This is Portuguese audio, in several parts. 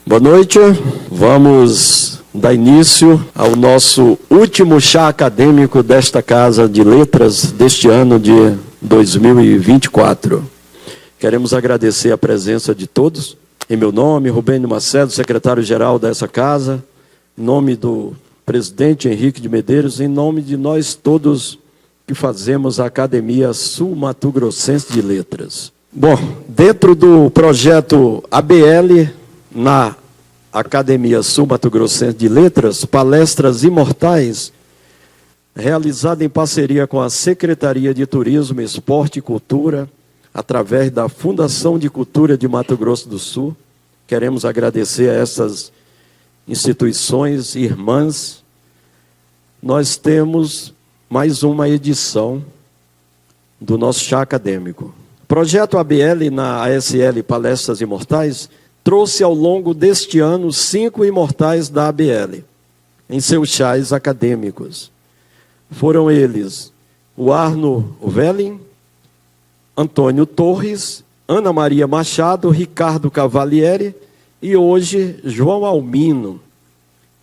Boa noite, vamos dar início ao nosso último chá acadêmico desta Casa de Letras deste ano de 2024. Queremos agradecer a presença de todos. Em meu nome, Rubênio Macedo, secretário-geral dessa casa, em nome do presidente Henrique de Medeiros, em nome de nós todos que fazemos a Academia Sul-Mato-Grossense de Letras. Bom, dentro do projeto ABL, na Academia Sul-Mato-Grossense de Letras, Palestras Imortais, realizada em parceria com a Secretaria de Turismo, Esporte e Cultura, através da Fundação de Cultura de Mato Grosso do Sul. Queremos agradecer a essas instituições irmãs. Nós temos mais uma edição do nosso chá acadêmico. O projeto ABL na ASL Palestras Imortais trouxe ao longo deste ano 5 imortais da ABL, em seus chás acadêmicos. Foram eles o Arno Velling, Antônio Torres, Ana Maria Machado, Ricardo Cavalieri e hoje João Almino,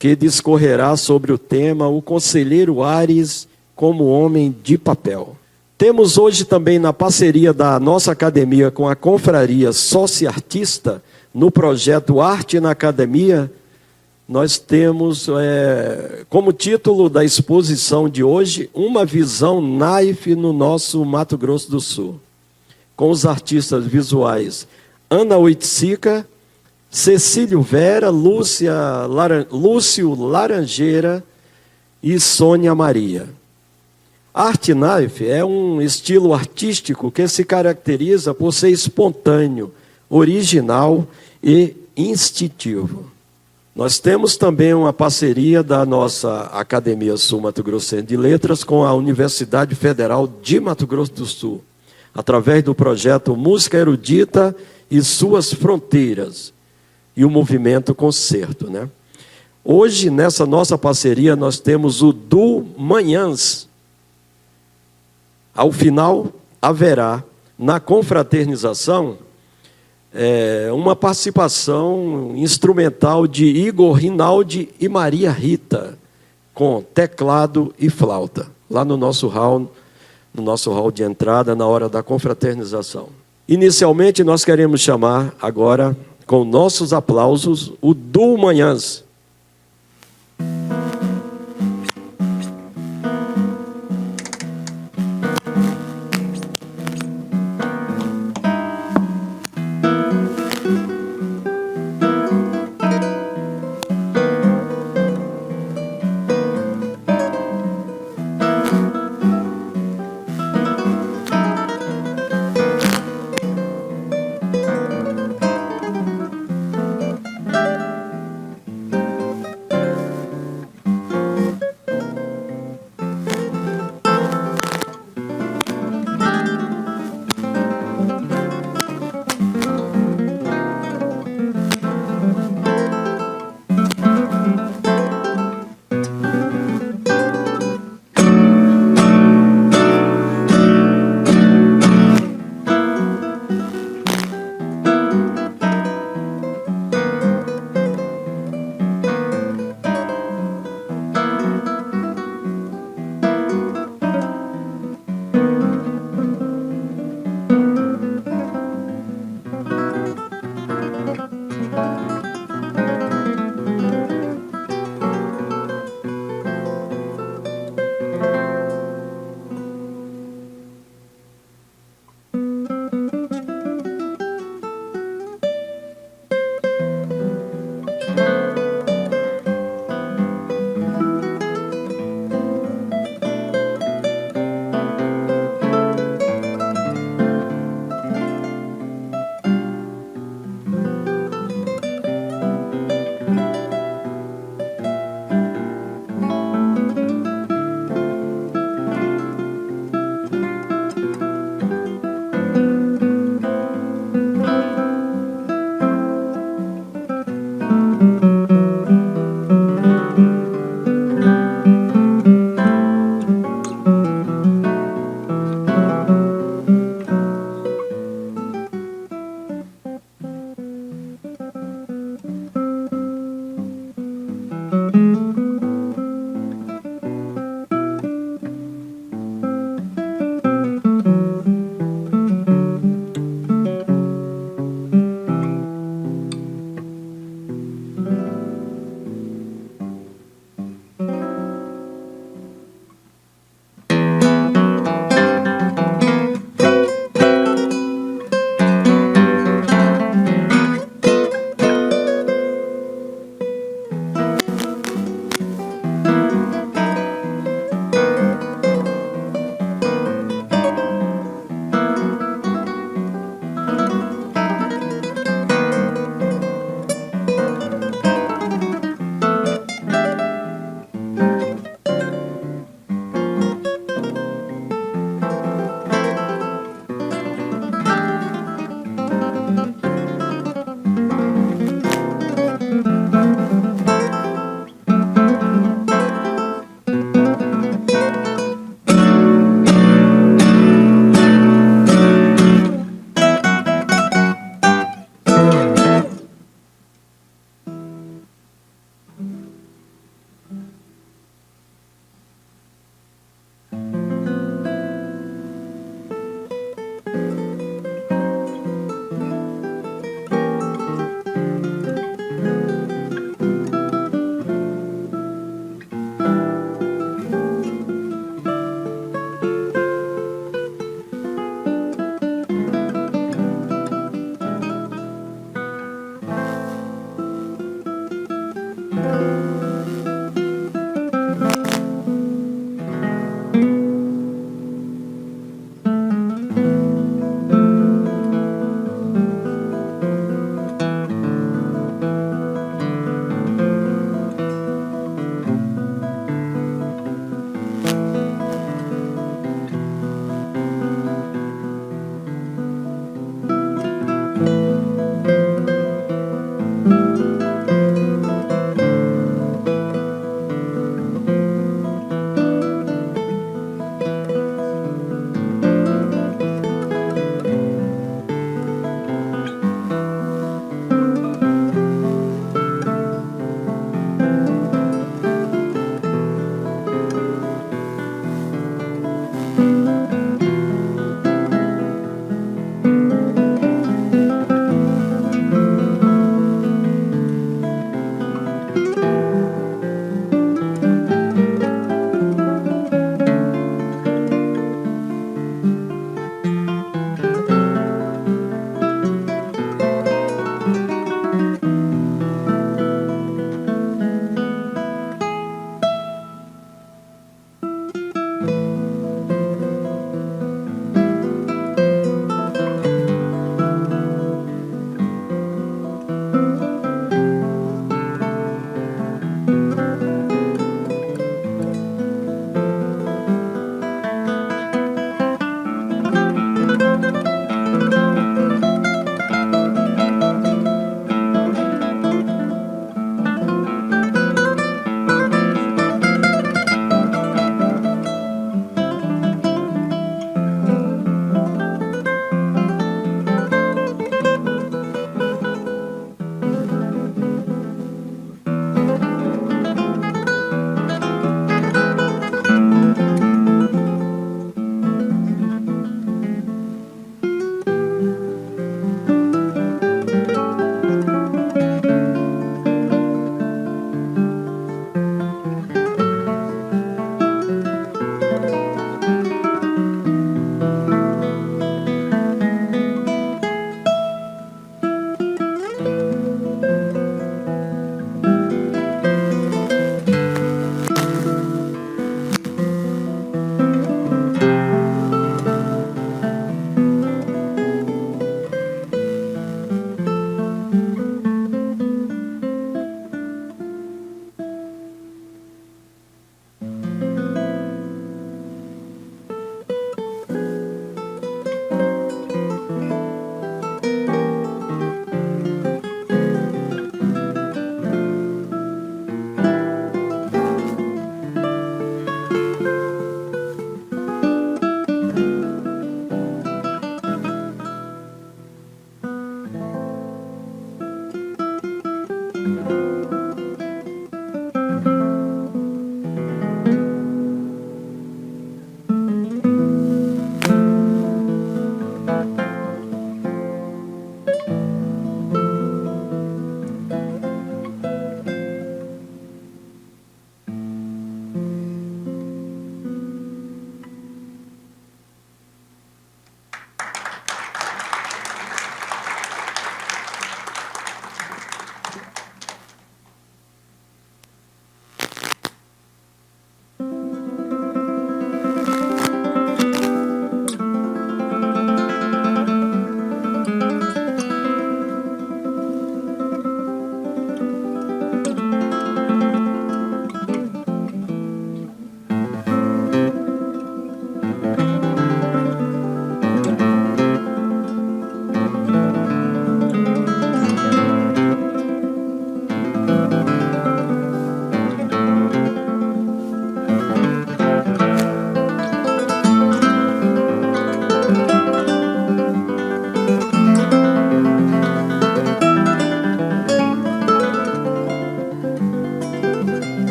que discorrerá sobre o tema O Conselheiro Ares como Homem de Papel. Temos hoje também na parceria da nossa academia com a Confraria Sociartista, no projeto Arte na Academia, nós temos como título da exposição de hoje, Uma Visão NAIF no nosso Mato Grosso do Sul, com os artistas visuais Ana Oiticica, Cecílio Vera, Lúcio Laranjeira e Sônia Maria. Arte NAIF é um estilo artístico que se caracteriza por ser espontâneo, original e instintivo. Nós temos também uma parceria da nossa Academia Sul-Mato-Grossense de Letras com a Universidade Federal de Mato Grosso do Sul, através do projeto Música Erudita e Suas Fronteiras e o movimento Concerto, né? Hoje, nessa nossa parceria, nós temos o Du Manhãs. Ao final, haverá, na confraternização, uma participação instrumental de Igor Rinaldi e Maria Rita, com teclado e flauta, lá no nosso hall de entrada, na hora da confraternização. Inicialmente, nós queremos chamar agora, com nossos aplausos, o Du Manhãs.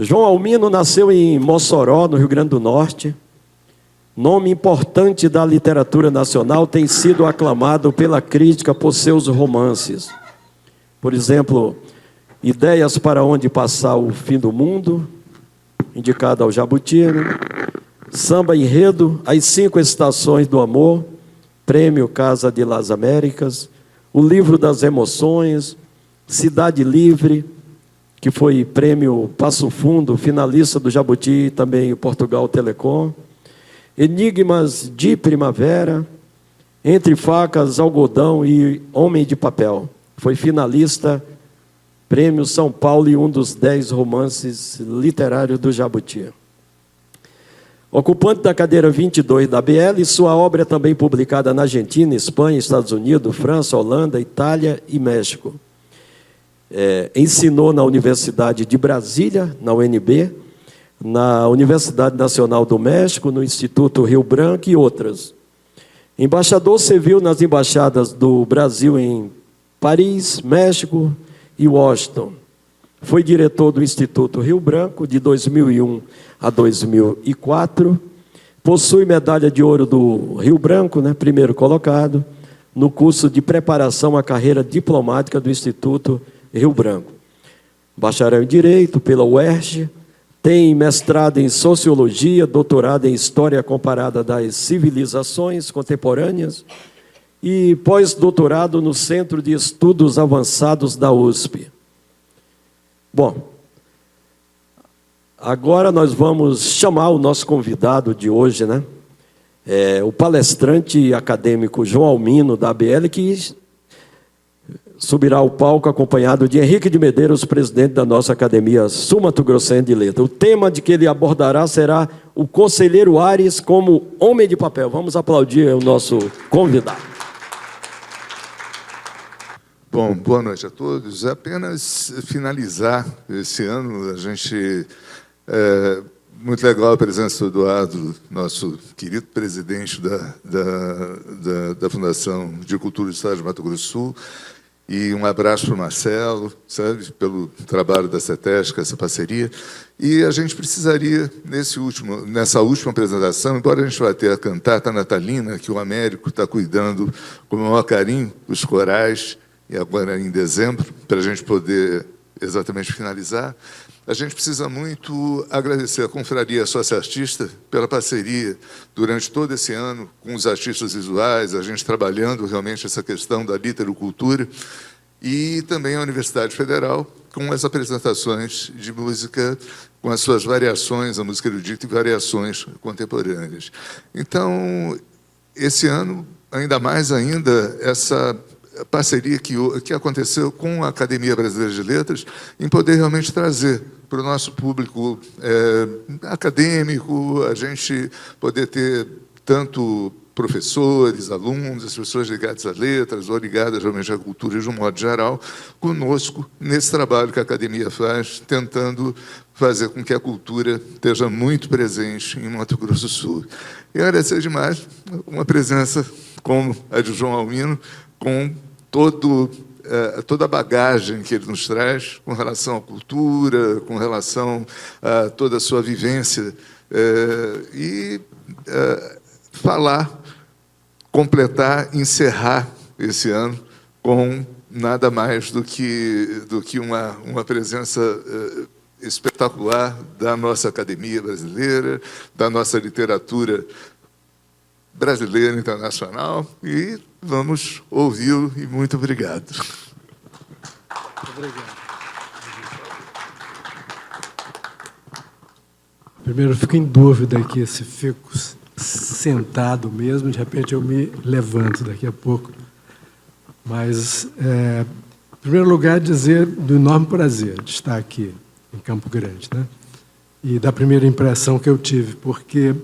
João Almino nasceu em Mossoró, no Rio Grande do Norte. Nome importante da literatura nacional, tem sido aclamado pela crítica por seus romances. Por exemplo, Ideias para Onde Passar o Fim do Mundo, indicado ao Jabuti, né? Samba Enredo, As 5 Estações do Amor, Prêmio Casa de las Américas, O Livro das Emoções, Cidade Livre, que foi prêmio Passo Fundo, finalista do Jabuti, também Portugal Telecom, Enigmas de Primavera, Entre Facas, Algodão e Homem de Papel. Foi finalista, prêmio São Paulo e um dos 10 romances literários do Jabuti. Ocupante da cadeira 22 da ABL, sua obra é também publicada na Argentina, Espanha, Estados Unidos, França, Holanda, Itália e México. Ensinou na Universidade de Brasília, na UNB, na Universidade Nacional do México, no Instituto Rio Branco e outras. Embaixador civil nas embaixadas do Brasil em Paris, México e Washington. Foi diretor do Instituto Rio Branco de 2001 a 2004. Possui medalha de ouro do Rio Branco, né, primeiro colocado, no curso de preparação à carreira diplomática do Instituto Rio Branco. Bacharel em Direito pela UERJ, tem mestrado em Sociologia, doutorado em História Comparada das Civilizações Contemporâneas e pós-doutorado no Centro de Estudos Avançados da USP. Bom, agora nós vamos chamar o nosso convidado de hoje, né? O palestrante acadêmico João Almino, da ABL, que subirá ao palco acompanhado de Henrique de Medeiros, presidente da nossa Academia Sul-Mato-Grossense de Letras. O tema de que ele abordará será o Conselheiro Ares como Homem de Papel. Vamos aplaudir o nosso convidado. Bom, boa noite a todos. Apenas finalizar esse ano, a gente... muito legal a presença do Eduardo, nosso querido presidente da Fundação de Cultura do Estado de Mato Grosso do Sul. E um abraço para o Marcelo, sabe, pelo trabalho da CETESC, essa parceria. E a gente precisaria, nessa última apresentação, embora a gente vá ter a cantata natalina, que o Américo está cuidando com o maior carinho, os corais, e agora em dezembro, para a gente poder exatamente finalizar, a gente precisa muito agradecer a Confraria Sócio Artista pela parceria durante todo esse ano com os artistas visuais, a gente trabalhando realmente essa questão da literocultura, e também a Universidade Federal com as apresentações de música, com as suas variações, a música erudita e variações contemporâneas. Então, esse ano, ainda mais essa parceria que aconteceu com a Academia Brasileira de Letras, em poder realmente trazer para o nosso público acadêmico, a gente poder ter tanto professores, alunos, as pessoas ligadas às letras ou ligadas realmente à cultura de um modo geral, conosco nesse trabalho que a Academia faz, tentando fazer com que a cultura esteja muito presente em Mato Grosso do Sul. E agradecer demais uma presença como a de João Almino, com toda a bagagem que ele nos traz com relação à cultura, com relação a toda a sua vivência, completar, encerrar esse ano com nada mais do que uma presença espetacular da nossa academia brasileira, da nossa literatura brasileira e internacional, e vamos ouvi-lo, e muito obrigado. Obrigado. Primeiro, eu fico em dúvida aqui se fico sentado mesmo, de repente eu me levanto daqui a pouco. Mas, em primeiro lugar, dizer do enorme prazer de estar aqui em Campo Grande, né? E da primeira impressão que eu tive, porque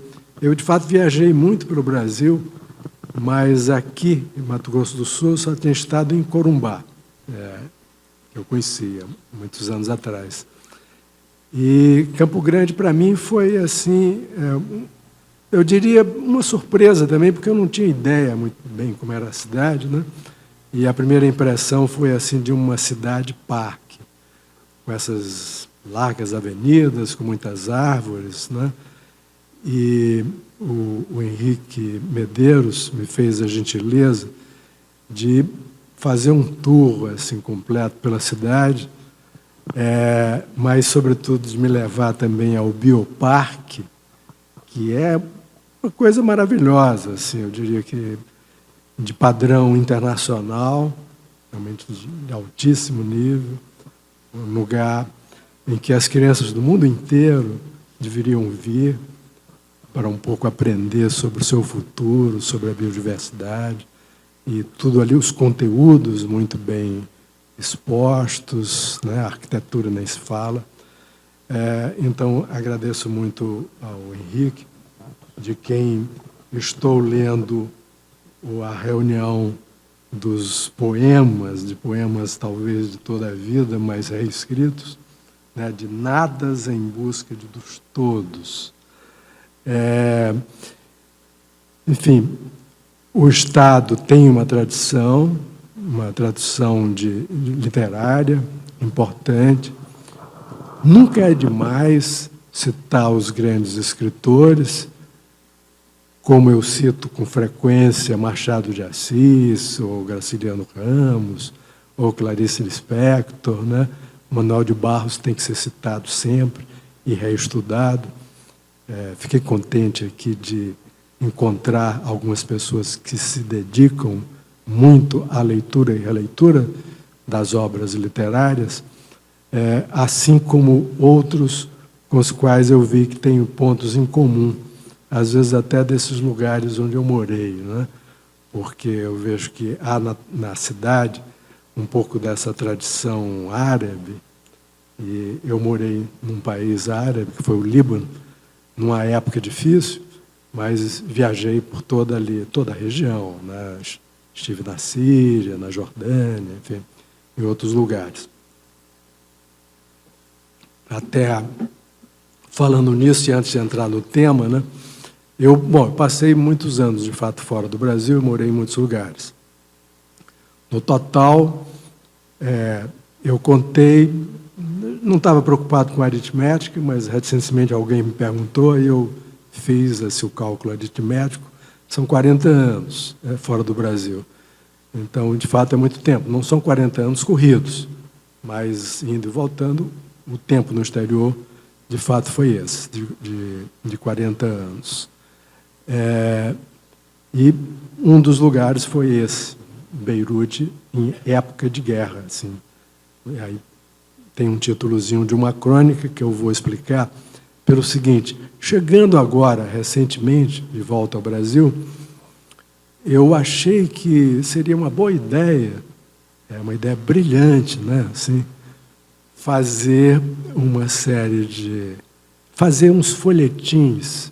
eu, de fato, viajei muito pelo Brasil, mas aqui, em Mato Grosso do Sul, eu só tinha estado em Corumbá, que eu conhecia muitos anos atrás. E Campo Grande, para mim, foi, assim, eu diria, uma surpresa também, porque eu não tinha ideia muito bem como era a cidade, né? E a primeira impressão foi, assim, de uma cidade-parque, com essas largas avenidas, com muitas árvores, né? E o Henrique Medeiros me fez a gentileza de fazer um tour assim, completo pela cidade, mas, sobretudo, de me levar também ao Bioparque, que é uma coisa maravilhosa, assim, eu diria que de padrão internacional, realmente de altíssimo nível, um lugar em que as crianças do mundo inteiro deveriam vir para um pouco aprender sobre o seu futuro, sobre a biodiversidade, e tudo ali, os conteúdos muito bem expostos, né? A arquitetura nem se fala. Então, agradeço muito ao Henrique, de quem estou lendo a reunião dos poemas, de poemas talvez de toda a vida, mas reescritos, né? De nadas em busca dos todos. Enfim, o Estado tem uma tradição literária importante. Nunca é demais citar os grandes escritores, como eu cito com frequência Machado de Assis, ou Graciliano Ramos, ou Clarice Lispector, né? Manuel de Barros tem que ser citado sempre e reestudado. Fiquei contente aqui de encontrar algumas pessoas que se dedicam muito à leitura e releitura das obras literárias, assim como outros com os quais eu vi que tenho pontos em comum, às vezes até desses lugares onde eu morei, né? Porque eu vejo que há na cidade um pouco dessa tradição árabe, e eu morei num país árabe, que foi o Líbano, numa época difícil, mas viajei por toda a região, né? Estive na Síria, na Jordânia, enfim, em outros lugares. Até falando nisso, e antes de entrar no tema, né? Eu passei muitos anos, de fato, fora do Brasil, morei em muitos lugares. No total, eu contei, não estava preocupado com aritmética, mas recentemente alguém me perguntou e eu fiz o cálculo aritmético. São 40 anos fora do Brasil. Então, de fato, é muito tempo. Não são 40 anos corridos, mas indo e voltando, o tempo no exterior, de fato, foi esse, de 40 anos. E um dos lugares foi esse, Beirute, em época de guerra. Assim. E aí tem um títulozinho de uma crônica que eu vou explicar pelo seguinte: chegando agora, recentemente, de volta ao Brasil, eu achei que seria uma boa ideia, uma ideia brilhante, né? Assim, fazer uma série fazer uns folhetins.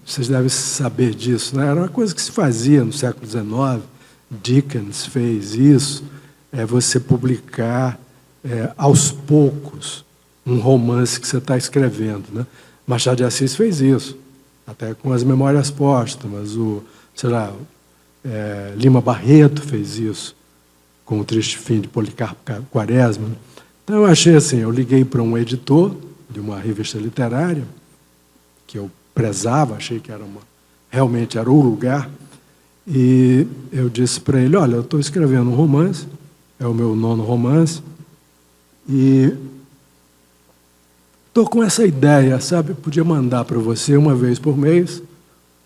Vocês devem saber disso, né? Era uma coisa que se fazia no século XIX, Dickens fez isso, você publicar aos poucos um romance que você está escrevendo, né? Machado de Assis fez isso, até com as Memórias Póstumas, Lima Barreto fez isso, com O Triste Fim de Policarpo Quaresma. Então, eu achei assim, eu liguei para um editor de uma revista literária, que eu prezava, achei que realmente era o lugar, e eu disse para ele: olha, eu estou escrevendo um romance, é o meu 9º romance, e estou com essa ideia, sabe? Podia mandar para você uma vez por mês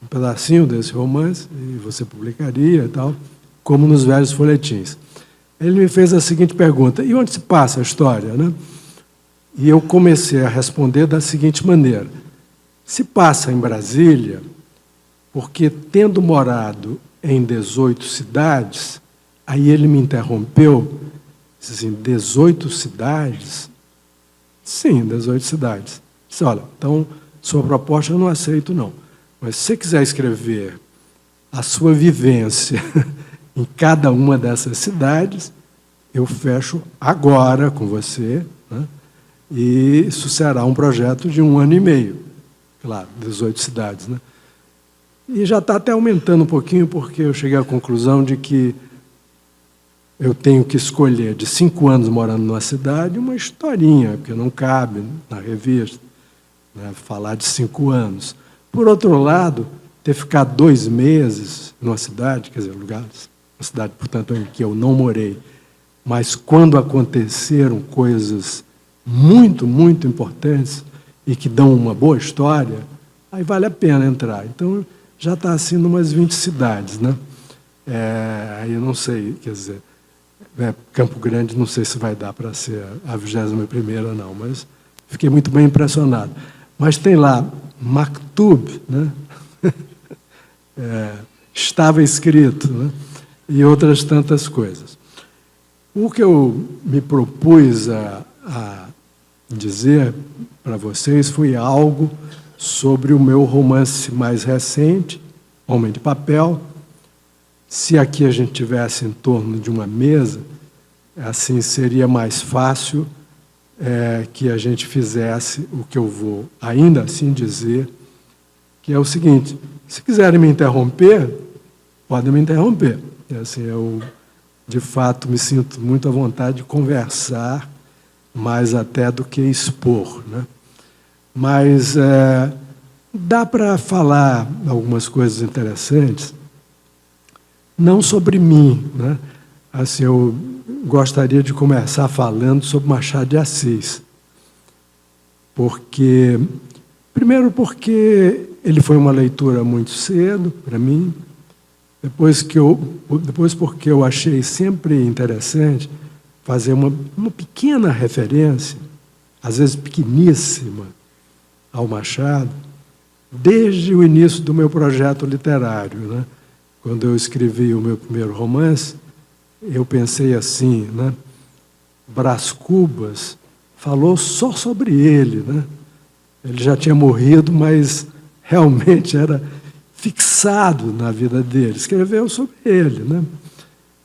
um pedacinho desse romance, e você publicaria e tal, como nos velhos folhetins. Ele me fez a seguinte pergunta: e onde se passa a história, né? E eu comecei a responder da seguinte maneira: se passa em Brasília, porque, tendo morado em 18 cidades, aí ele me interrompeu, disse assim: 18 cidades? Sim, 18 cidades. Disse: olha, então, sua proposta eu não aceito, não. Mas se você quiser escrever a sua vivência em cada uma dessas cidades, eu fecho agora com você, né? E isso será um projeto de 1 ano e meio. Claro, 18 cidades, né? E já está até aumentando um pouquinho, porque eu cheguei à conclusão de que eu tenho que escolher de 5 anos morando numa cidade uma historinha, porque não cabe na revista, né, falar de 5 anos. Por outro lado, ter ficado 2 meses numa cidade, quer dizer, lugares, uma cidade, portanto, em que eu não morei, mas quando aconteceram coisas muito, muito importantes e que dão uma boa história, aí vale a pena entrar. Então, já está assim em umas 20 cidades, né? Aí eu não sei, quer dizer, Campo Grande não sei se vai dar para ser a 21ª, não, mas fiquei muito bem impressionado. Mas tem lá, Maktub, né? Estava escrito, né? E outras tantas coisas. O que eu me propus a dizer para vocês foi algo sobre o meu romance mais recente, Homem de Papel. Se aqui a gente tivesse em torno de uma mesa, assim seria mais fácil que a gente fizesse o que eu vou ainda assim dizer, que é o seguinte: se quiserem me interromper, podem me interromper. Assim, eu, de fato, me sinto muito à vontade de conversar, mais até do que expor, né? Mas dá para falar algumas coisas interessantes, não sobre mim, né? Assim, eu gostaria de começar falando sobre Machado de Assis. Primeiro porque ele foi uma leitura muito cedo para mim, depois porque eu achei sempre interessante fazer uma pequena referência, às vezes pequeníssima, ao Machado, desde o início do meu projeto literário, né? Quando eu escrevi o meu primeiro romance, eu pensei assim, né? Brás Cubas falou só sobre ele, né? Ele já tinha morrido, mas realmente era fixado na vida dele. Escreveu sobre ele, né?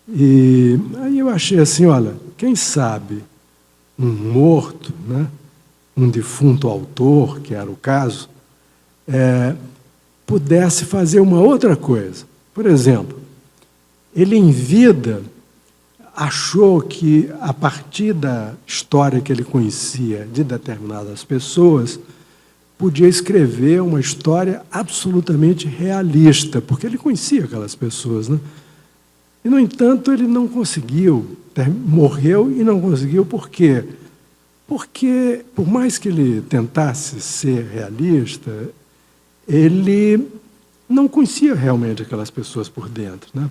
E aí eu achei assim, olha, quem sabe um morto, né? Um defunto autor, que era o caso, pudesse fazer uma outra coisa. Por exemplo, ele em vida achou que, a partir da história que ele conhecia de determinadas pessoas, podia escrever uma história absolutamente realista, porque ele conhecia aquelas pessoas, né? E, no entanto, ele não conseguiu, morreu e não conseguiu. Por quê? Porque, por mais que ele tentasse ser realista, ele não conhecia realmente aquelas pessoas por dentro, né?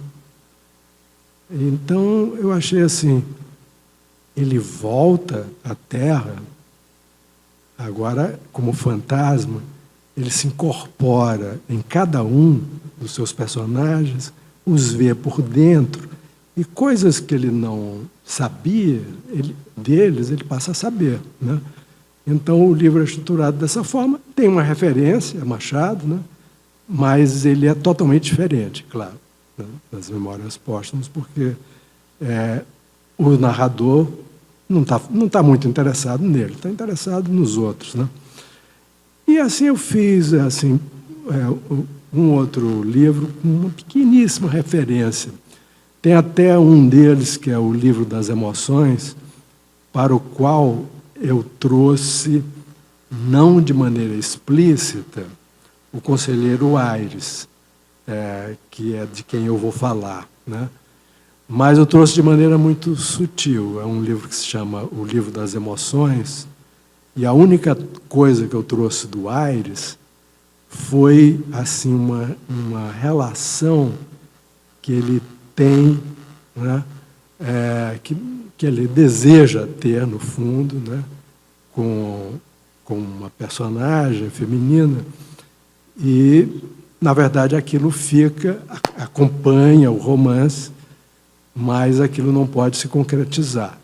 Então, eu achei assim, ele volta à Terra, agora como fantasma, ele se incorpora em cada um dos seus personagens, os vê por dentro, e coisas que ele não sabia deles, ele passa a saber, né? Então, o livro é estruturado dessa forma, tem uma referência a Machado, né? Mas ele é totalmente diferente, claro, né, das Memórias Póstumas, porque o narrador não tá muito interessado nele, está interessado nos outros, né? E assim eu fiz assim, um outro livro com uma pequeníssima referência. Tem até um deles, que é o Livro das Emoções, para o qual eu trouxe, não de maneira explícita, o conselheiro Aires, que é de quem eu vou falar, né? Mas eu trouxe de maneira muito sutil. É um livro que se chama O Livro das Emoções, e a única coisa que eu trouxe do Aires foi assim, uma relação que ele tem, né? Que ele deseja ter, no fundo, né? com uma personagem feminina. E, na verdade, aquilo acompanha o romance, mas aquilo não pode se concretizar,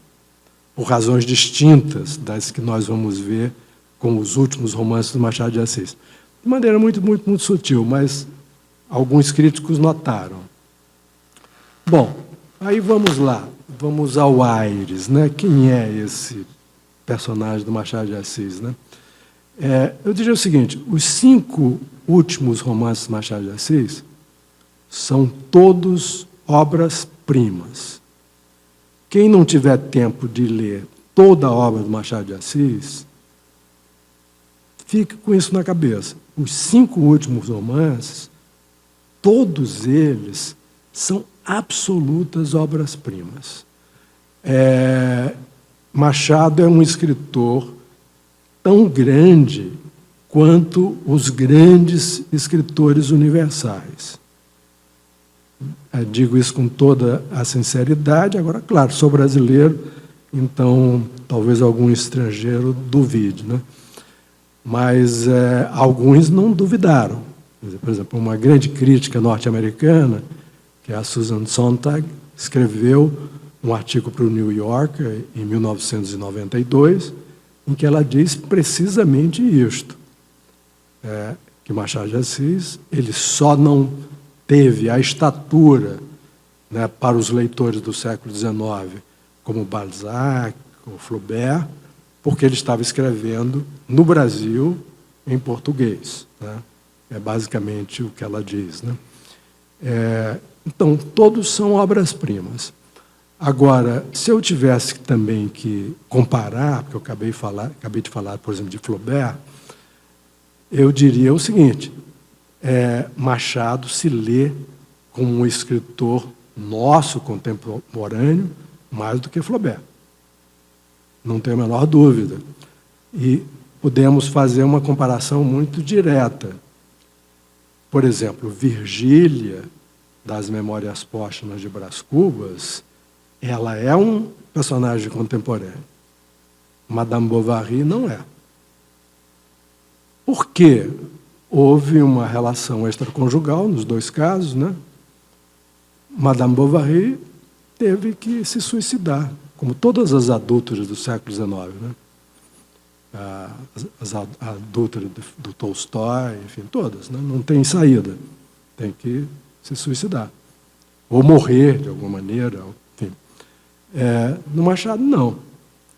por razões distintas das que nós vamos ver com os últimos romances do Machado de Assis. De maneira muito, muito, muito sutil, mas alguns críticos notaram. Bom, aí vamos lá, vamos ao Aires, né? Quem é esse personagem do Machado de Assis, né? Eu diria o seguinte: os 5 últimos romances do Machado de Assis são todos obras-primas. Quem não tiver tempo de ler toda a obra do Machado de Assis, fique com isso na cabeça. Os 5 últimos romances, todos eles são absolutas obras-primas. Machado é um escritor tão grande quanto os grandes escritores universais. Digo isso com toda a sinceridade. Agora, claro, sou brasileiro, então talvez algum estrangeiro duvide, né? Mas alguns não duvidaram. Por exemplo, uma grande crítica norte-americana, que é a Susan Sontag, escreveu um artigo para o New Yorker, em 1992, em que ela diz precisamente isto, que Machado de Assis ele só não teve a estatura, né, para os leitores do século XIX, como Balzac ou Flaubert, porque ele estava escrevendo no Brasil em português, né? É basicamente o que ela diz, né? Então, todos são obras-primas. Agora, se eu tivesse também que comparar, porque eu acabei de falar, por exemplo, de Flaubert, eu diria o seguinte: Machado se lê como um escritor nosso, contemporâneo, mais do que Flaubert. Não tenho a menor dúvida. E podemos fazer uma comparação muito direta. Por exemplo, Virgília, das Memórias Póstumas de Brás Cubas, ela é um personagem contemporâneo. Madame Bovary não é. Por quê? Houve uma relação extraconjugal nos 2 casos, né? Madame Bovary teve que se suicidar, como todas as adúlteras do século XIX, né? As adúlteras do Tolstói, enfim, todas, né? Não tem saída, tem que se suicidar ou morrer de alguma maneira, enfim. No Machado não.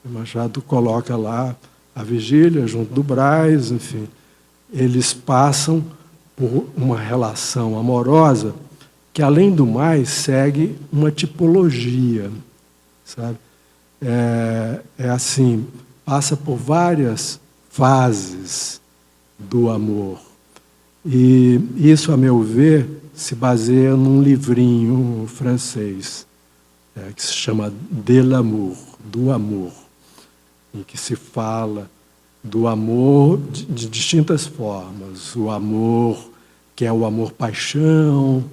O Machado coloca lá a Virgília junto do Brás, enfim. Eles passam por uma relação amorosa que, além do mais, segue uma tipologia, sabe? Assim, passa por várias fases do amor. E isso, a meu ver, se baseia num livrinho francês, que se chama De l'amour, do amor, em que se fala do amor de distintas formas. O amor que é o amor-paixão,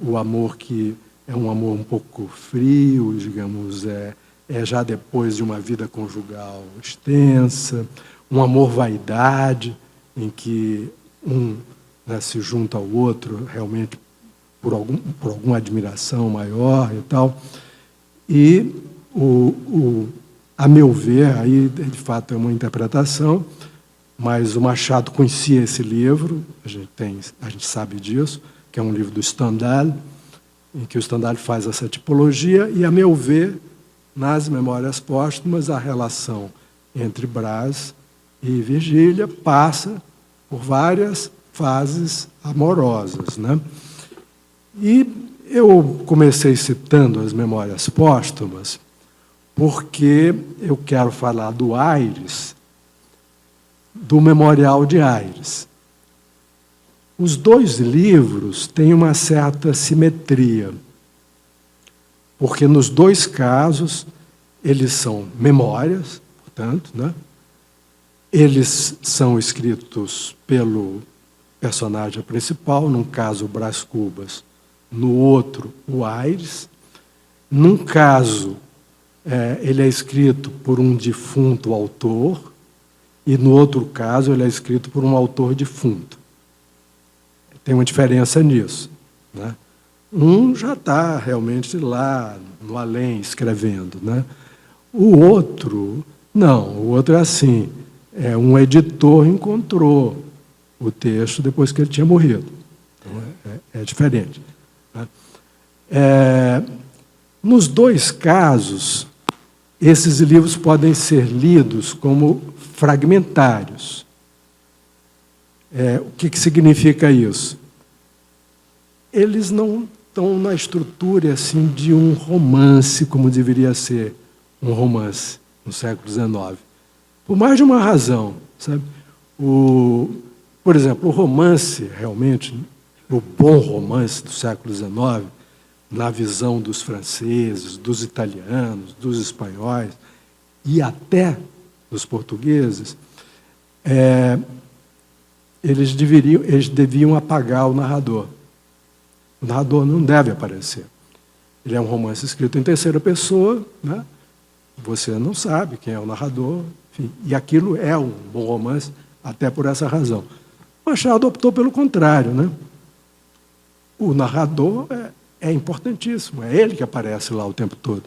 o amor que é um amor um pouco frio, digamos, já depois de uma vida conjugal extensa, um amor-vaidade, em que um, né, se junta ao outro realmente por alguma admiração maior e tal. E, a meu ver, aí de fato é uma interpretação, mas o Machado conhecia esse livro, a gente sabe disso, que é um livro do Stendhal, em que o Stendhal faz essa tipologia, e, a meu ver, nas Memórias Póstumas, a relação entre Brás e Virgília passa por várias fases amorosas, né? E eu comecei citando as Memórias Póstumas porque eu quero falar do Aires, do Memorial de Aires. Os 2 livros têm uma certa simetria, porque nos 2 casos eles são memórias, portanto, né? Eles são escritos pelo personagem principal, num caso, o Brás Cubas, no outro, o Aires. Num caso, ele é escrito por um defunto autor, e no outro caso, ele é escrito por um autor defunto. Tem uma diferença nisso, né? Um já está realmente lá no além escrevendo, né? O outro, não. O outro é assim, um editor encontrou o texto depois que ele tinha morrido. Então, é diferente, né? Nos 2 casos, esses livros podem ser lidos como fragmentários. O que significa isso? Eles não estão na estrutura assim, de um romance, como deveria ser um romance no século XIX. Por mais de uma razão, sabe? Por exemplo, o romance, realmente, o bom romance do século XIX, na visão dos franceses, dos italianos, dos espanhóis e até dos portugueses, eles deviam apagar o narrador. O narrador não deve aparecer. Ele é um romance escrito em terceira pessoa, né? Você não sabe quem é o narrador, enfim, e aquilo é um bom romance até por essa razão. Machado optou pelo contrário, né? O narrador é importantíssimo, é ele que aparece lá o tempo todo.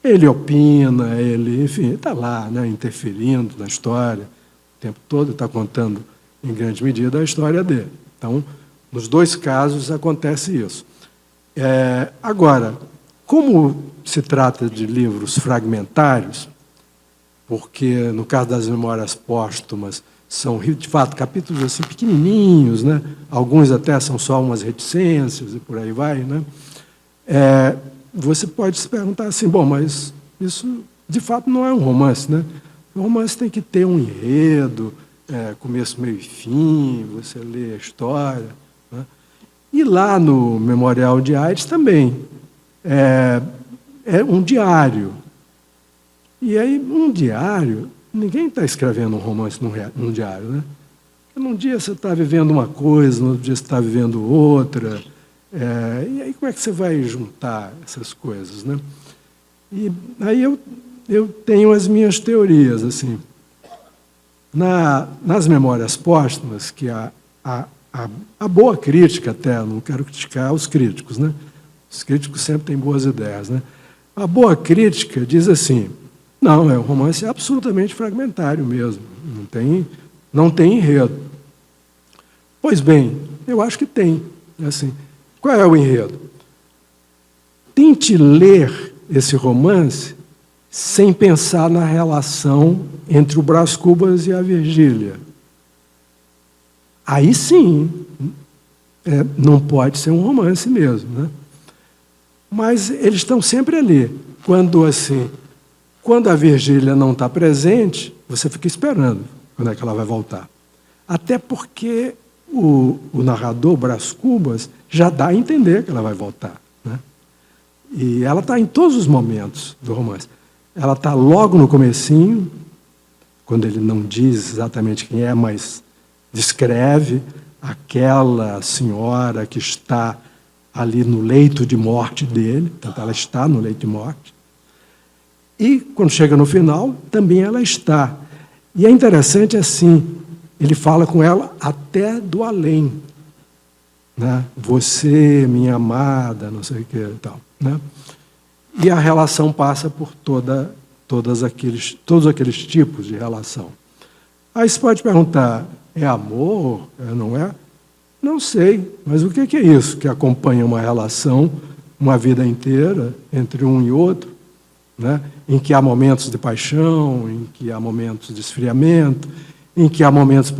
Ele opina, ele, enfim, está lá, né, interferindo na história o tempo todo, está contando, em grande medida, a história dele. Então, nos dois casos acontece isso. Agora, como se trata de livros fragmentários, porque, no caso das Memórias Póstumas, são, de fato, capítulos assim, pequenininhos, né? Alguns até são só umas reticências e por aí vai, né? Você pode se perguntar assim, bom, mas isso, de fato, não é um romance, né? O romance tem que ter um enredo, começo, meio e fim, você lê a história, né? E lá no Memorial de Aires também é um diário. E aí, um diário, ninguém está escrevendo um romance num diário, né? Num dia você está vivendo uma coisa, no outro dia você está vivendo outra. E aí como é que você vai juntar essas coisas, né? E aí eu tenho as minhas teorias, assim. Nas Memórias Póstumas, que a boa crítica até, não quero criticar os críticos, né? Os críticos sempre têm boas ideias, né? A boa crítica diz assim, não, é um romance absolutamente fragmentário mesmo, não tem enredo. Pois bem, eu acho que tem. Assim, qual é o enredo? Tente ler esse romance sem pensar na relação entre o Brás Cubas e a Virgília. Aí sim, não pode ser um romance mesmo, né? Mas eles estão sempre ali. Quando a Virgília não está presente, você fica esperando quando é que ela vai voltar. Até porque o narrador, Brás Cubas, já dá a entender que ela vai voltar, né? E ela está em todos os momentos do romance. Ela está logo no comecinho, quando ele não diz exatamente quem é, mas descreve aquela senhora que está ali no leito de morte dele, portanto, ela está no leito de morte. E, quando chega no final, também ela está. E é interessante assim, ele fala com ela até do além, né? Você, minha amada, não sei o que e tal, né? E a relação passa por todos aqueles tipos de relação. Aí você pode perguntar, é amor? Não é? Não sei, mas o que é isso que acompanha uma relação, uma vida inteira, entre um e outro, né? Em que há momentos de paixão, em que há momentos de esfriamento, em que há momentos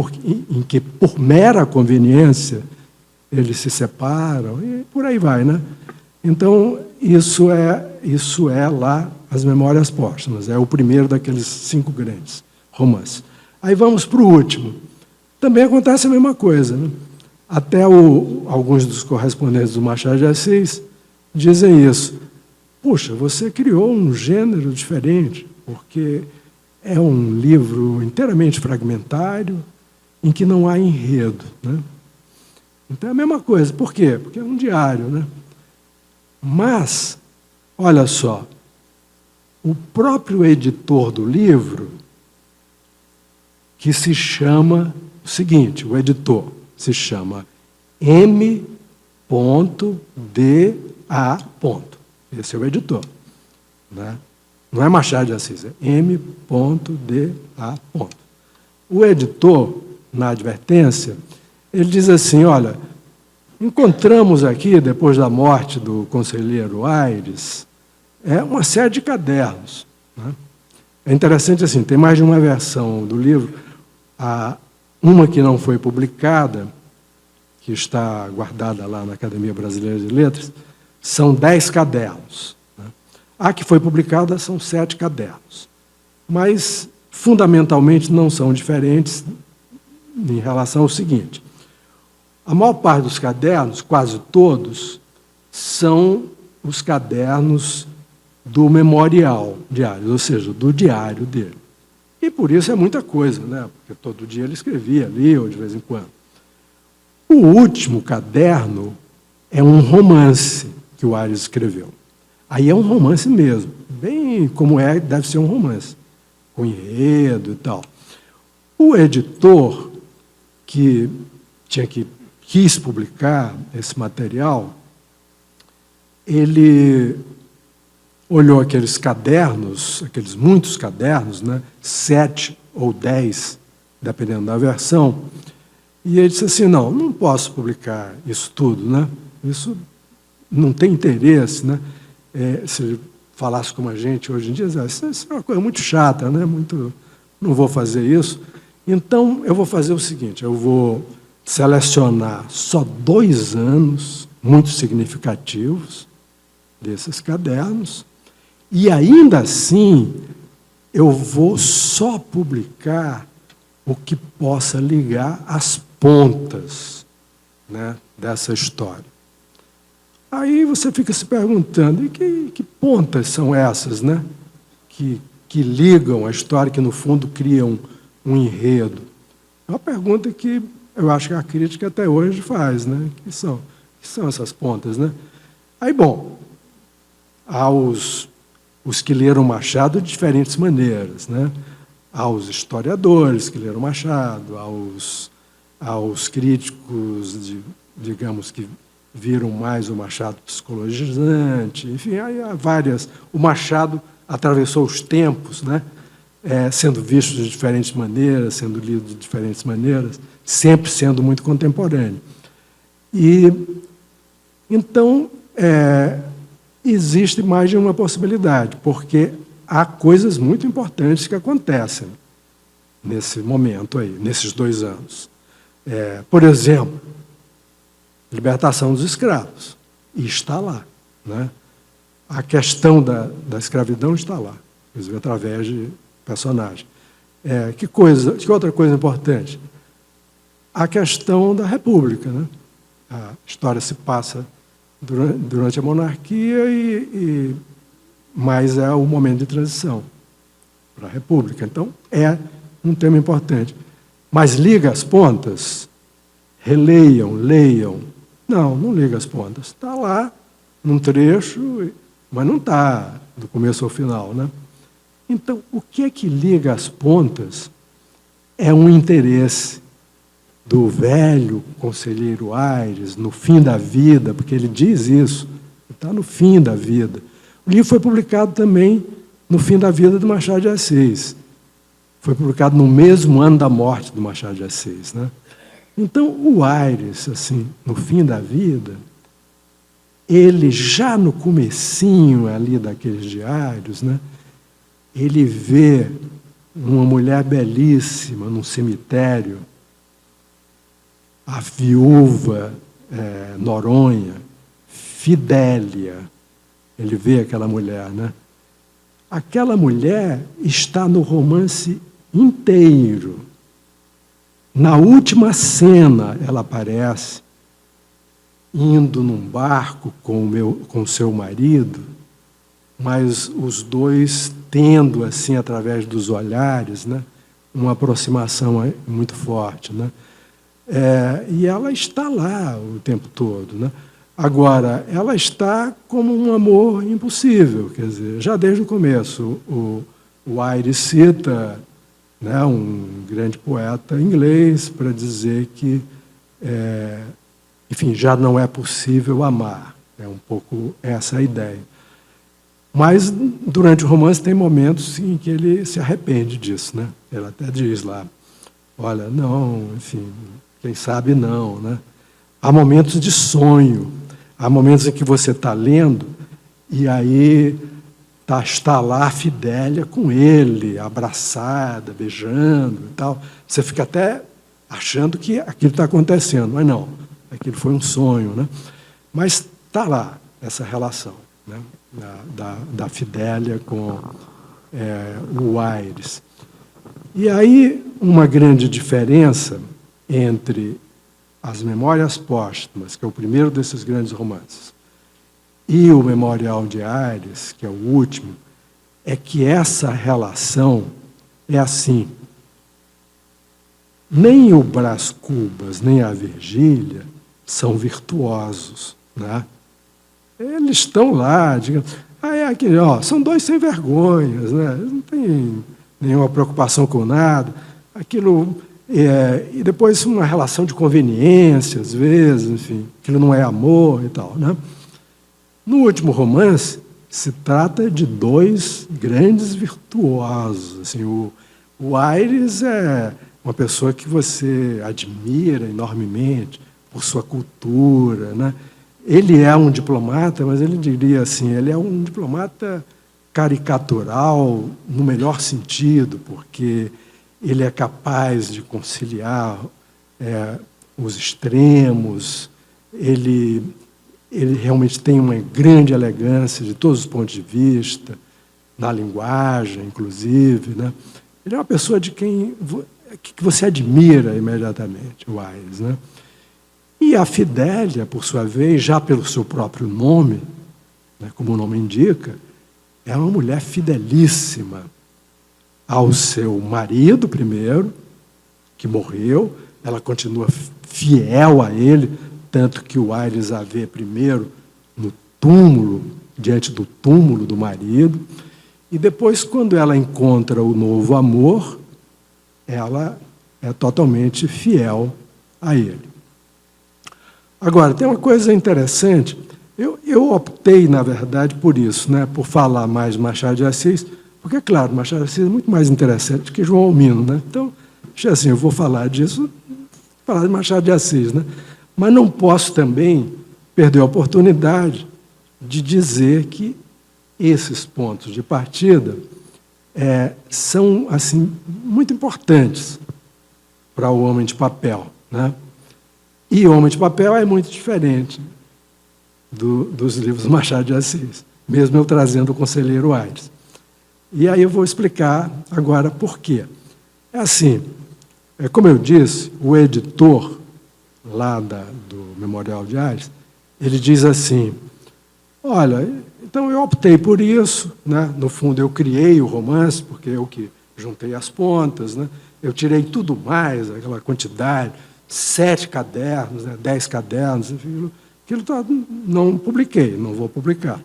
em que, por mera conveniência, eles se separam, e por aí vai, né? Então, isso é lá as Memórias Póstumas, é o primeiro daqueles 5 grandes romances. Aí vamos para o último. Também acontece a mesma coisa, né? Até alguns dos correspondentes do Machado de Assis dizem isso. Puxa, você criou um gênero diferente, porque é um livro inteiramente fragmentário, em que não há enredo, né? Então é a mesma coisa. Por quê? Porque é um diário, né? Mas, olha só, o próprio editor do livro, que se chama o seguinte, o editor se chama M.D.A. Esse é o editor, né? Não é Machado de Assis, é M.D.A. O editor, na advertência, ele diz assim, olha, encontramos aqui, depois da morte do conselheiro Aires, uma série de cadernos, né? É interessante assim, tem mais de uma versão do livro, uma que não foi publicada, que está guardada lá na Academia Brasileira de Letras, são 10 cadernos. Né? A que foi publicada são 7 cadernos. Mas, fundamentalmente, não são diferentes em relação ao seguinte. A maior parte dos cadernos, quase todos, são os cadernos do memorial diário, ou seja, do diário dele. E por isso é muita coisa, né? Porque todo dia ele escrevia ali, ou de vez em quando. O último caderno é um romance que o Aires escreveu. Aí é um romance mesmo, bem como deve ser um romance, com enredo e tal. O editor que quis publicar esse material, ele olhou aqueles cadernos, aqueles muitos cadernos, né, 7 ou 10, dependendo da versão, e ele disse assim, não posso publicar isso tudo, né? Isso não tem interesse, né? Se ele falasse como a gente hoje em dia, isso é uma coisa muito chata, né? Não vou fazer isso. Então, eu vou fazer o seguinte, eu vou selecionar só 2 anos muito significativos desses cadernos, e ainda assim eu vou só publicar o que possa ligar as pontas, né, dessa história. Aí você fica se perguntando, e que pontas são essas, né, que ligam a história, que no fundo criam um enredo? É uma pergunta que eu acho que a crítica até hoje faz, né? Que são essas pontas, né? Aí, bom, há os que leram Machado de diferentes maneiras, né? Há os historiadores que leram Machado, aos críticos, digamos, que viram mais o Machado psicologizante, enfim, aí há várias. O Machado atravessou os tempos, né? Sendo visto de diferentes maneiras, sendo lido de diferentes maneiras, sempre sendo muito contemporâneo. E, então, existe mais de uma possibilidade, porque há coisas muito importantes que acontecem nesse momento aí, nesses 2 anos. Por exemplo, libertação dos escravos, e está lá, né? A questão da escravidão está lá, inclusive através de personagem. Que outra coisa importante? A questão da República, né? A história se passa durante a monarquia, mas é o momento de transição para a República. Então, é um tema importante. Mas liga as pontas? Releiam, leiam. Não liga as pontas. Está lá, num trecho, mas não está do começo ao final, né? Então, o que é que liga as pontas é um interesse do velho conselheiro Aires, no fim da vida, porque ele diz isso, está no fim da vida. O livro foi publicado também no fim da vida do Machado de Assis. Foi publicado no mesmo ano da morte do Machado de Assis, né? Então, o Aires, assim, no fim da vida, ele já no comecinho ali daqueles diários, né, ele vê uma mulher belíssima num cemitério, a viúva Noronha, Fidélia. Ele vê aquela mulher, né? Aquela mulher está no romance inteiro. Na última cena, ela aparece indo num barco com seu marido, mas os dois tendo, assim, através dos olhares, né, uma aproximação muito forte, né? E ela está lá o tempo todo, né? Agora, ela está como um amor impossível, quer dizer, já desde o começo. O Aires cita, né, um grande poeta inglês para dizer que, enfim, já não é possível amar. É um pouco essa a ideia. Mas, durante o romance, tem momentos em que ele se arrepende disso, né? Ele até diz lá, olha, não, enfim, quem sabe não, né? Há momentos de sonho, há momentos em que você está lendo e aí está lá a Fidélia com ele, abraçada, beijando e tal. Você fica até achando que aquilo está acontecendo, mas não, aquilo foi um sonho, né? Mas está lá. essa relação, né, da Fidélia com o Aires. E aí, uma grande diferença entre as Memórias Póstumas, que é o primeiro desses grandes romances, e o Memorial de Aires, que é o último, é que essa relação é assim. Nem o Brás Cubas, nem a Virgília são virtuosos, né? Eles estão lá, digamos, são dois sem vergonhas, né? Não tem nenhuma preocupação com nada. Aquilo e depois uma relação de conveniência, às vezes, enfim, aquilo não é amor e tal, né? No último romance, se trata de dois grandes virtuosos. Assim, o Aires é uma pessoa que você admira enormemente por sua cultura, né? Ele é um diplomata, mas ele diria assim, ele é um diplomata caricatural no melhor sentido, porque ele é capaz de conciliar os extremos, ele realmente tem uma grande elegância de todos os pontos de vista, na linguagem, inclusive, né? Ele é uma pessoa de que você admira imediatamente, o Aires, né? E a Fidélia, por sua vez, já pelo seu próprio nome, né, como o nome indica, é uma mulher fidelíssima ao seu marido, primeiro, que morreu. Ela continua fiel a ele, tanto que o Aires a vê primeiro no túmulo, diante do túmulo do marido, e depois, quando ela encontra o novo amor, ela é totalmente fiel a ele. Agora, tem uma coisa interessante, eu optei, na verdade, por isso, né, por falar mais Machado de Assis, porque, claro, Machado de Assis é muito mais interessante que João Almino, né? Então, achei assim, eu vou falar disso, falar de Machado de Assis, né? Mas não posso também perder a oportunidade de dizer que esses pontos de partida são assim muito importantes para o Homem de Papel, né? E o Homem de Papel é muito diferente dos livros do Machado de Assis, mesmo eu trazendo o Conselheiro Aires. E aí eu vou explicar agora por quê. É assim, como eu disse, o editor lá do Memorial de Aires, ele diz assim, olha, então eu optei por isso, né? No fundo eu criei o romance, porque eu que juntei as pontas, né? Eu tirei tudo mais, aquela quantidade, 7 cadernos, né? 10 cadernos, aquilo não publiquei, não vou publicar.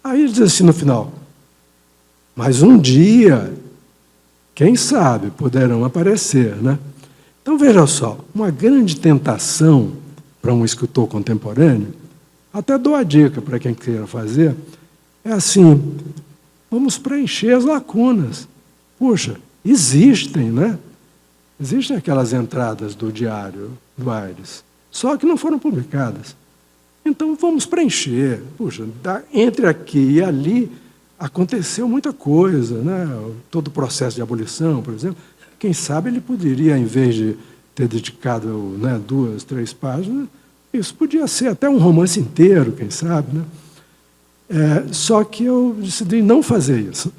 Aí ele diz assim no final, mas um dia, quem sabe, poderão aparecer, né? Então, veja só, uma grande tentação para um escritor contemporâneo, até dou a dica para quem queira fazer, é assim, vamos preencher as lacunas. Puxa, existem, né? Existem aquelas entradas do diário do Aires, só que não foram publicadas. Então, vamos preencher. Puxa, entre aqui e ali aconteceu muita coisa, né? Todo o processo de abolição, por exemplo. Quem sabe ele poderia, em vez de ter dedicado, né, 2, 3 páginas, isso podia ser até um romance inteiro, quem sabe, né? Só que eu decidi não fazer isso.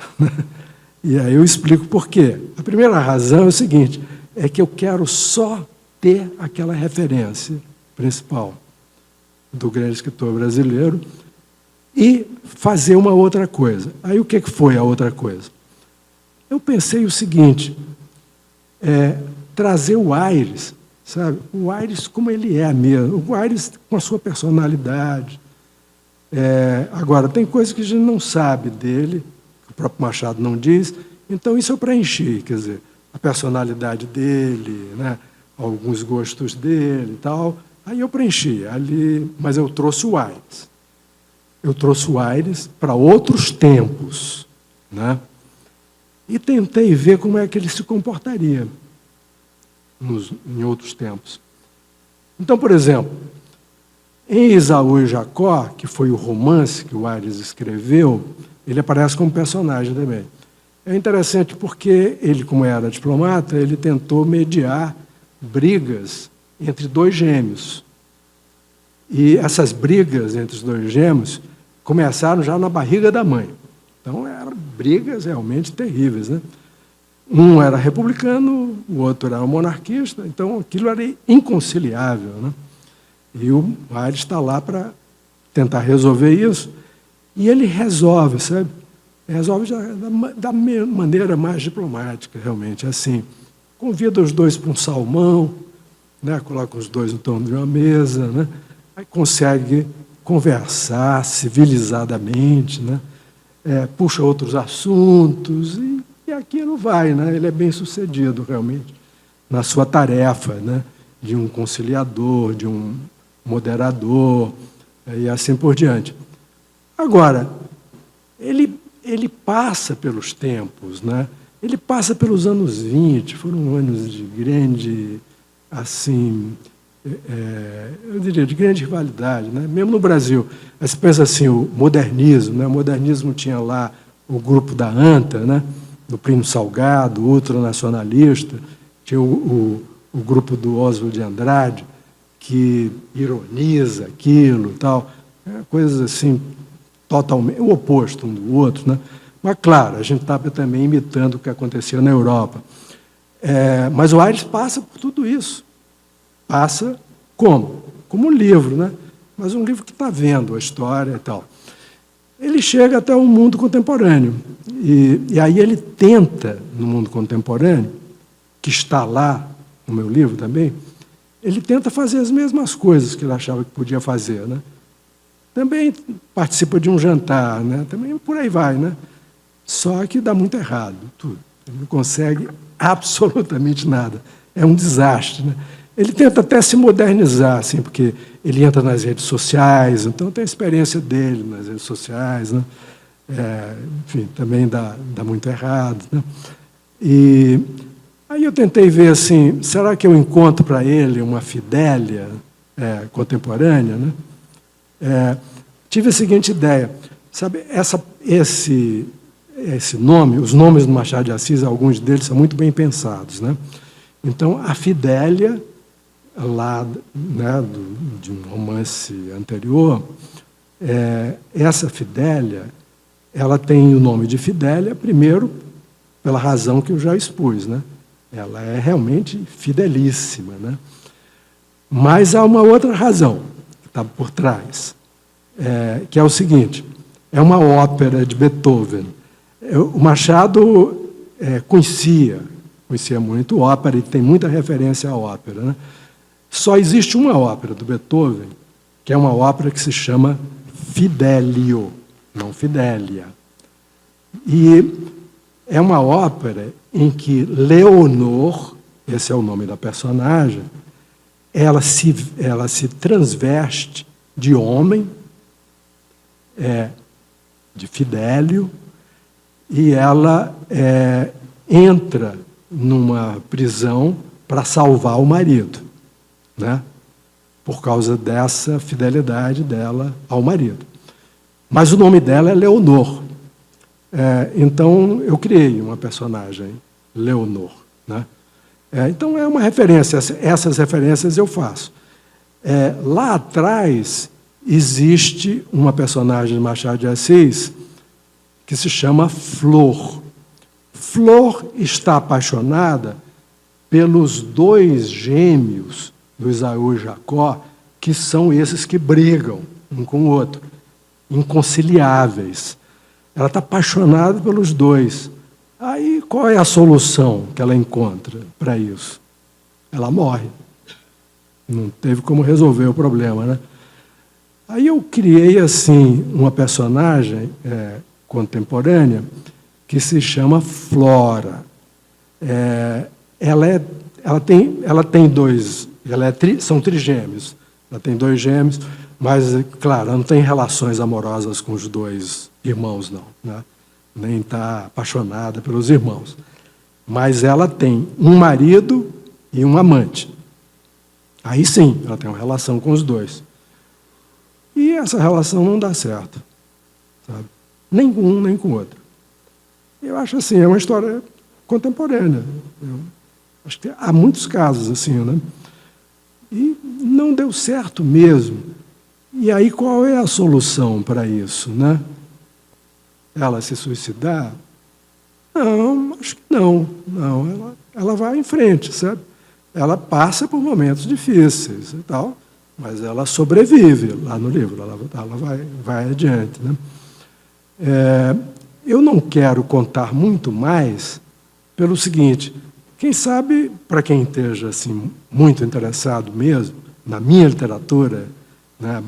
E aí eu explico por quê. A primeira razão é o seguinte, é que eu quero só ter aquela referência principal do grande escritor brasileiro e fazer uma outra coisa. Aí o que foi a outra coisa? Eu pensei o seguinte, trazer o Aires, sabe? O Aires como ele é mesmo, o Aires com a sua personalidade. Agora, tem coisas que a gente não sabe dele, que o próprio Machado não diz, então isso eu preenchi, quer dizer, a personalidade dele, né? Alguns gostos dele e tal, aí eu preenchi, ali, mas eu trouxe o Aires. Eu trouxe o Aires para outros tempos, né? E tentei ver como é que ele se comportaria em outros tempos. Então, por exemplo, em Esaú e Jacó, que foi o romance que o Aires escreveu, ele aparece como personagem também. É interessante porque ele, como era diplomata, ele tentou mediar brigas entre 2 gêmeos. E essas brigas entre os dois gêmeos começaram já na barriga da mãe. Então, eram brigas realmente terríveis, né? Um era republicano, o outro era monarquista, então aquilo era inconciliável, né? E o Aires está lá para tentar resolver isso, e ele resolve, sabe? Resolve já da maneira mais diplomática, realmente, assim. Convida os dois para um salmão, né? Coloca os dois em torno de uma mesa, né? Aí consegue conversar civilizadamente, né? Puxa outros assuntos, e aquilo vai, né? Ele é bem sucedido, realmente, na sua tarefa, né? De um conciliador, de um moderador, e assim por diante. Agora, ele passa pelos tempos, né? Ele passa pelos anos 20, foram anos de grande, assim, eu diria, de grande rivalidade, né? Mesmo no Brasil. Aí você pensa assim, o modernismo, né? O modernismo tinha lá o grupo da ANTA, né? Do Plínio Salgado, ultranacionalista, tinha o grupo do Oswald de Andrade, que ironiza aquilo e tal, coisas assim, totalmente o oposto um do outro, né? Mas, claro, a gente estava também imitando o que acontecia na Europa. Mas o Aires passa por tudo isso. Passa como? Como um livro, né? Mas um livro que está vendo a história e tal. Ele chega até o mundo contemporâneo. E aí ele tenta, no mundo contemporâneo, que está lá no meu livro também, ele tenta fazer as mesmas coisas que ele achava que podia fazer, né? Também participa de um jantar, né? Também por aí vai, né? Só que dá muito errado, tudo. Ele não consegue absolutamente nada. É um desastre, né? Ele tenta até se modernizar, assim, porque ele entra nas redes sociais, então tem a experiência dele nas redes sociais, né? Enfim, também dá muito errado, né? E aí eu tentei ver assim, será que eu encontro para ele uma Fidélia contemporânea, né? Tive a seguinte ideia, sabe, esse nome, os nomes do Machado de Assis, alguns deles são muito bem pensados, né? Então, a Fidélia, lá, né, de um romance anterior, essa Fidélia, ela tem o nome de Fidélia, primeiro, pela razão que eu já expus, né? Ela é realmente fidelíssima, né? Mas há uma outra razão que está por trás, que é o seguinte, é uma ópera de Beethoven. O Machado conhecia muito ópera e tem muita referência à ópera, né? Só existe uma ópera do Beethoven, que é uma ópera que se chama Fidelio, não Fidélia. E é uma ópera em que Leonor, esse é o nome da personagem, ela se transveste de homem, de Fidélio, e ela entra numa prisão para salvar o marido, né? Por causa dessa fidelidade dela ao marido. Mas o nome dela é Leonor. Então, eu criei uma personagem, Leonor, né? Então, é uma referência, essas referências eu faço. Lá atrás, existe uma personagem de Machado de Assis que se chama Flor. Flor está apaixonada pelos dois gêmeos do Esaú e Jacó, que são esses que brigam um com o outro, inconciliáveis. Ela está apaixonada pelos dois. Aí, qual é a solução que ela encontra para isso? Ela morre. Não teve como resolver o problema, né? Aí eu criei, assim, uma personagem contemporânea que se chama Flora. Ela tem dois... são trigêmeos. Ela tem dois gêmeos, mas, claro, ela não tem relações amorosas com os dois irmãos, não, né? Nem está apaixonada pelos irmãos. Mas ela tem um marido e um amante. Aí sim, ela tem uma relação com os dois. E essa relação não dá certo, sabe? Nem com um, nem com o outro. Eu acho assim, é uma história contemporânea. Eu acho que há muitos casos assim, né? E não deu certo mesmo, E aí, qual é a solução para isso, né? Ela se suicidar? Não, acho que não. Não, ela vai em frente, sabe? Ela passa por momentos difíceis e tal, mas ela sobrevive lá no livro, ela vai adiante, né? Eu não quero contar muito mais pelo seguinte: quem sabe, para quem esteja assim, muito interessado mesmo na minha literatura, né,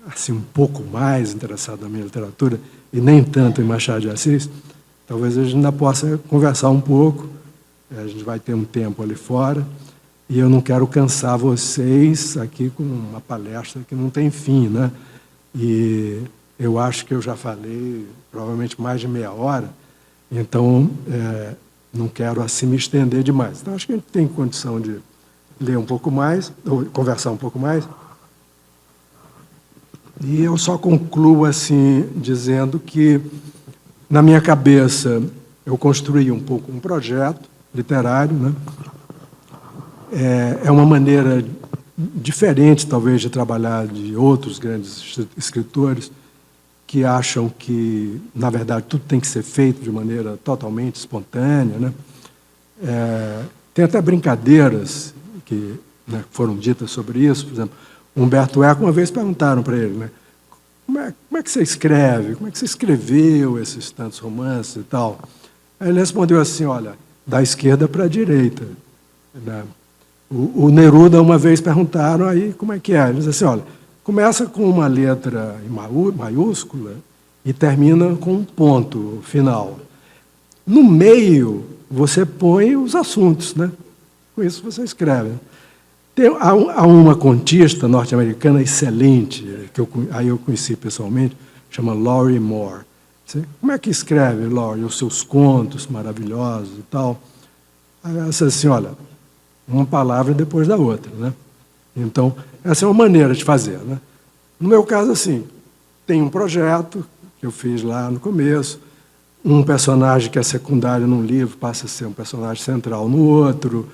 assim, um pouco mais interessado na minha literatura, e nem tanto em Machado de Assis, talvez a gente ainda possa conversar um pouco. A gente vai ter um tempo ali fora, e eu não quero cansar vocês aqui com uma palestra que não tem fim, né? E eu acho que eu já falei provavelmente mais de meia hora, então não quero assim me estender demais. Então acho que a gente tem condição de ler um pouco mais, ou conversar um pouco mais. E eu só concluo assim, dizendo que, na minha cabeça, eu construí um pouco um projeto literário, né? É uma maneira diferente, talvez, de trabalhar de outros grandes escritores que acham que, na verdade, tudo tem que ser feito de maneira totalmente espontânea, né? Tem até brincadeiras que, né, foram ditas sobre isso. Por exemplo, Humberto Eco, uma vez perguntaram para ele, né, como é que você escreve? Como é que você escreveu esses tantos romances e tal? Aí ele respondeu assim: olha, da esquerda para a direita, né? O Neruda, uma vez perguntaram, aí como é que é? Ele disse assim: olha, começa com uma letra maiúscula e termina com um ponto final. No meio, você põe os assuntos, né? Com isso você escreve. Há uma contista norte-americana excelente, que aí eu conheci pessoalmente, chama Laurie Moore. Como é que escreve, Laurie, os seus contos maravilhosos e tal? Aí ela disse assim: olha, uma palavra depois da outra, né? Então, essa é uma maneira de fazer, né? No meu caso, assim, tem um projeto que eu fiz lá no começo, um personagem que é secundário num livro passa a ser um personagem central no outro,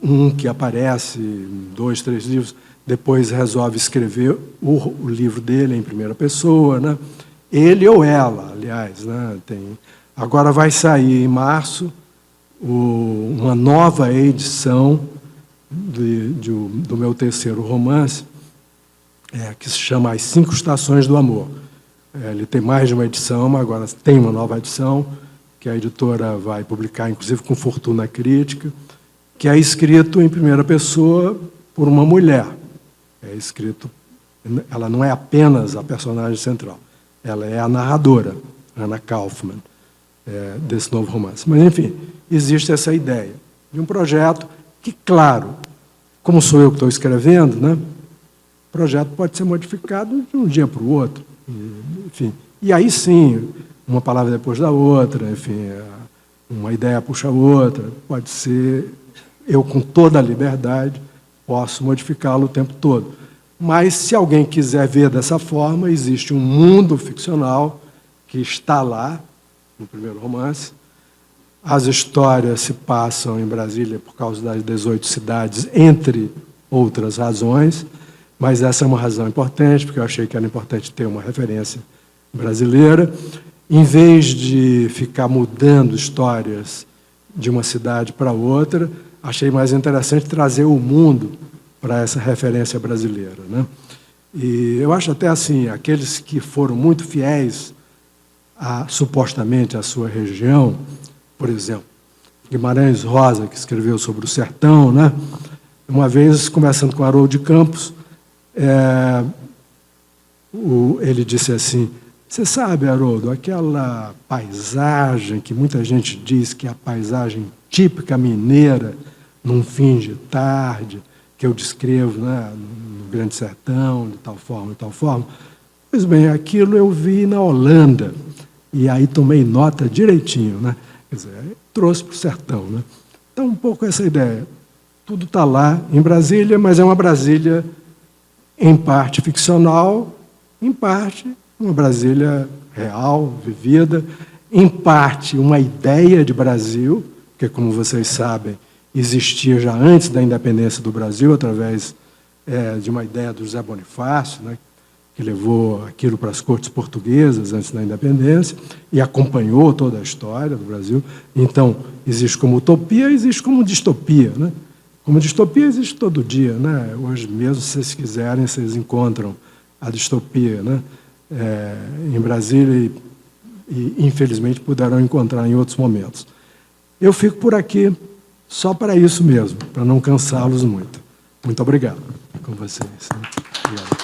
um que aparece em 2, 3 livros, depois resolve escrever o livro dele em primeira pessoa, né? Ele ou ela, aliás, né? Agora vai sair em março uma nova edição do meu terceiro romance, que se chama As 5 Estações do Amor. Ele tem mais de uma edição, mas agora tem uma nova edição, que a editora vai publicar, inclusive com fortuna crítica, que é escrito em primeira pessoa por uma mulher. Ela não é apenas a personagem central, ela é a narradora, Anna Kaufman, desse novo romance. Mas, enfim, existe essa ideia de um projeto que, claro, como sou eu que estou escrevendo, né, o projeto pode ser modificado de um dia para o outro. Enfim, e aí sim, uma palavra depois da outra, enfim, uma ideia puxa a outra, pode ser, eu com toda a liberdade posso modificá-lo o tempo todo. Mas se alguém quiser ver dessa forma, existe um mundo ficcional que está lá, no primeiro romance. As histórias se passam em Brasília por causa das 18 cidades, entre outras razões, mas essa é uma razão importante, porque eu achei que era importante ter uma referência brasileira. Em vez de ficar mudando histórias de uma cidade para outra, achei mais interessante trazer o mundo para essa referência brasileira, né? E eu acho até assim, aqueles que foram muito fiéis supostamente à sua região, por exemplo, Guimarães Rosa, que escreveu sobre o sertão, né? Uma vez, conversando com Haroldo de Campos, ele disse assim: você sabe, Haroldo, aquela paisagem que muita gente diz que é a paisagem típica mineira, num fim de tarde, que eu descrevo, né, no Grande Sertão, de tal forma e tal forma. Pois bem, aquilo eu vi na Holanda, e aí tomei nota direitinho, né? Quer dizer, trouxe para o sertão, né? Então, um pouco essa ideia. Tudo está lá em Brasília, mas é uma Brasília em parte ficcional, em parte uma Brasília real, vivida, em parte uma ideia de Brasil, que, como vocês sabem, existia já antes da independência do Brasil, através de uma ideia do José Bonifácio, né, que levou aquilo para as cortes portuguesas antes da independência e acompanhou toda a história do Brasil. Então, existe como utopia, existe como distopia, né? Como distopia existe todo dia, né? Hoje mesmo, se vocês quiserem, vocês encontram a distopia, né? Em Brasília e, infelizmente, poderão encontrar em outros momentos. Eu fico por aqui só para isso mesmo, para não cansá-los muito. Muito obrigado com vocês. Obrigado.